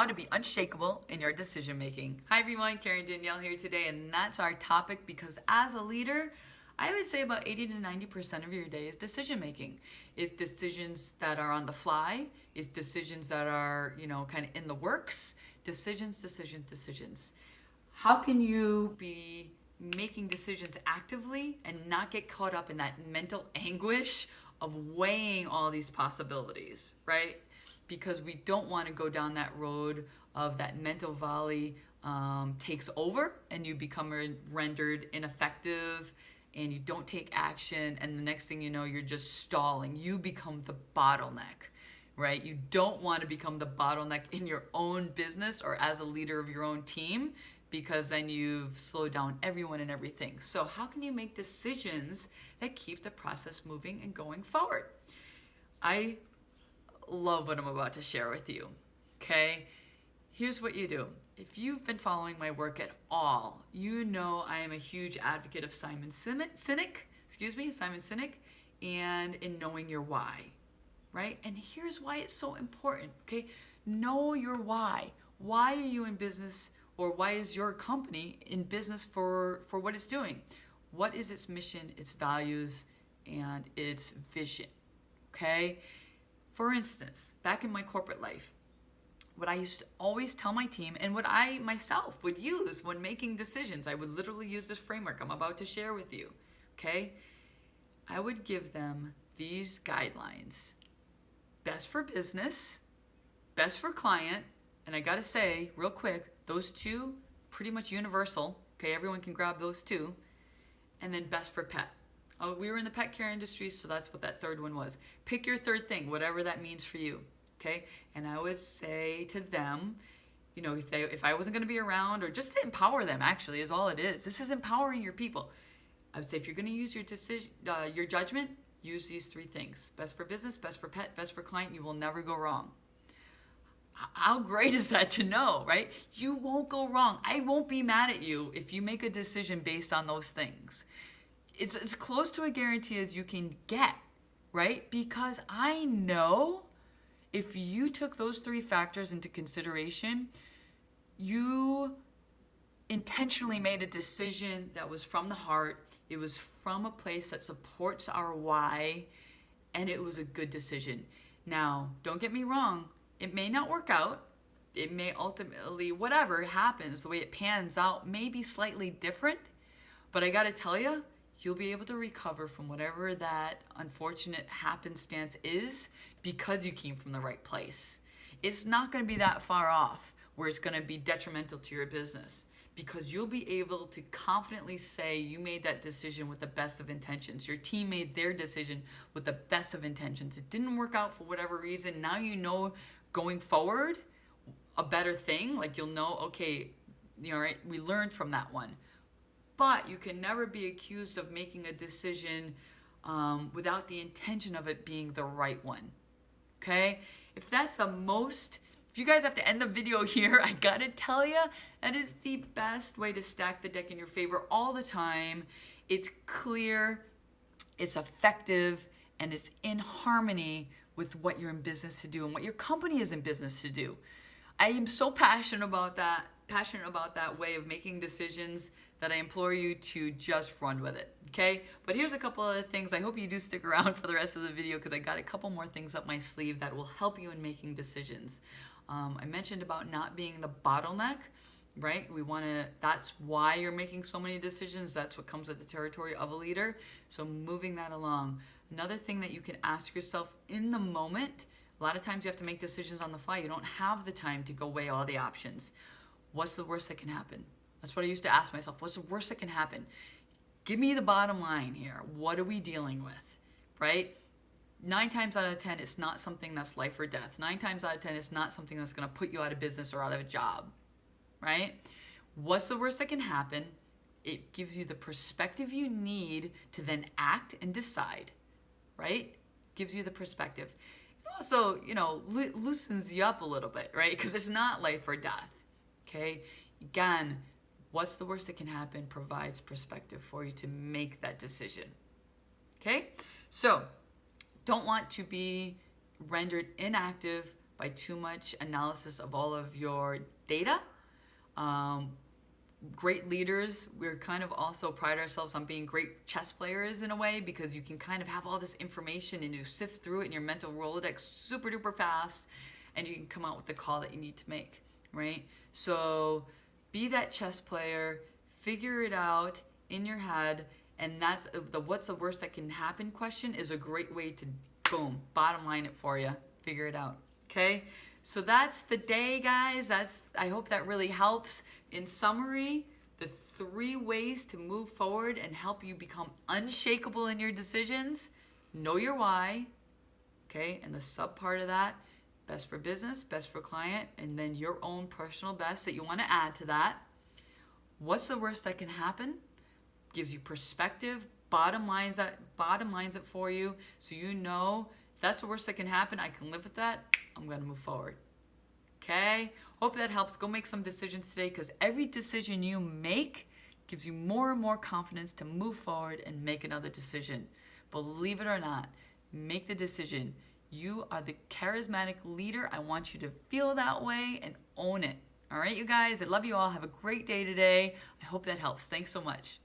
how to be unshakable in your decision making. Hi everyone, Karen Danielle here today, and that's our topic because as a leader, I would say about 80 to 90% of your day is decision making. Is decisions that are on the fly, is decisions that are, kind of in the works. Decisions. How can you be making decisions actively and not get caught up in that mental anguish of weighing all these possibilities, right? Because we don't want to go down that road of that mental volley takes over and you become rendered ineffective and you don't take action, and the next thing you know, you're just stalling. You become the bottleneck, right? You don't want to become the bottleneck in your own business or as a leader of your own team, because then you've slowed down everyone and everything. So how can you make decisions that keep the process moving and going forward? I love what I'm about to share with you, okay? Here's what you do. If you've been following my work at all, you know I am a huge advocate of Simon Sinek, and in knowing your why, right? And here's why it's so important, okay? Know your why. Why are you in business, or why is your company in business for what it's doing? What is its mission, its values, and its vision, okay? For instance, back in my corporate life, what I used to always tell my team, and what I myself would use when making decisions, I would literally use this framework I'm about to share with you, okay? I would give them these guidelines. Best for business, best for client, and I gotta say, real quick, those two, pretty much universal, okay? Everyone can grab those two. And then best for pet. We were in the pet care industry, so that's what that third one was. Pick your third thing, whatever that means for you, okay? And I would say to them, if I wasn't going to be around, or just to empower them, actually, is all it is. This is empowering your people. I would say if you're going to use your decision, your judgment, use these three things: best for business, best for pet, best for client. You will never go wrong. How great is that to know, right? You won't go wrong. I won't be mad at you if you make a decision based on those things. It's as close to a guarantee as you can get, right? Because I know if you took those three factors into consideration, you intentionally made a decision that was from the heart. It was from a place that supports our why, and it was a good decision. Now, don't get me wrong. It may not work out. It may ultimately, whatever happens, the way it pans out may be slightly different. But I gotta tell you, you'll be able to recover from whatever that unfortunate happenstance is because you came from the right place. It's not gonna be that far off where it's gonna be detrimental to your business, because you'll be able to confidently say you made that decision with the best of intentions. Your team made their decision with the best of intentions. It didn't work out for whatever reason. Now you know going forward a better thing. Like, you'll know, okay, right, we learned from that one. But you can never be accused of making a decision without the intention of it being the right one, okay? If you guys have to end the video here, I gotta tell you, that is the best way to stack the deck in your favor all the time. It's clear, it's effective, and it's in harmony with what you're in business to do and what your company is in business to do. I am so passionate about that way of making decisions that I implore you to just run with it, okay? But here's a couple other things. I hope you do stick around for the rest of the video, because I got a couple more things up my sleeve that will help you in making decisions. I mentioned about not being the bottleneck, right? That's why you're making so many decisions. That's what comes with the territory of a leader. So moving that along. Another thing that you can ask yourself in the moment, a lot of times you have to make decisions on the fly. You don't have the time to go weigh all the options. What's the worst that can happen? That's what I used to ask myself. What's the worst that can happen? Give me the bottom line here. What are we dealing with, right? 9 times out of 10, it's not something that's life or death. 9 times out of 10, it's not something that's going to put you out of business or out of a job, right? What's the worst that can happen? It gives you the perspective you need to then act and decide, right? Gives you the perspective. It also, loosens you up a little bit, right? Because it's not life or death, okay? Again, what's the worst that can happen provides perspective for you to make that decision, okay? So, don't want to be rendered inactive by too much analysis of all of your data. Great leaders, we're kind of also pride ourselves on being great chess players in a way, because you can kind of have all this information and you sift through it in your mental Rolodex super duper fast, and you can come out with the call that you need to make, right? So be that chess player, figure it out in your head, and that's the what's the worst that can happen question is a great way to, boom, bottom line it for you, figure it out, okay? So that's the day, guys. I hope that really helps. In summary, the 3 ways to move forward and help you become unshakable in your decisions. Know your why, okay? And the sub part of that, best for business, best for client, and then your own personal best that you want to add to that. What's the worst that can happen? Gives you perspective, bottom lines it for you, so you know if that's the worst that can happen, I can live with that, I'm going to move forward. Okay? Hope that helps. Go make some decisions today, because every decision you make gives you more and more confidence to move forward and make another decision. Believe it or not, make the decision. You are the charismatic leader. I want you to feel that way and own it. All right, you guys? I love you all. Have a great day today. I hope that helps. Thanks so much.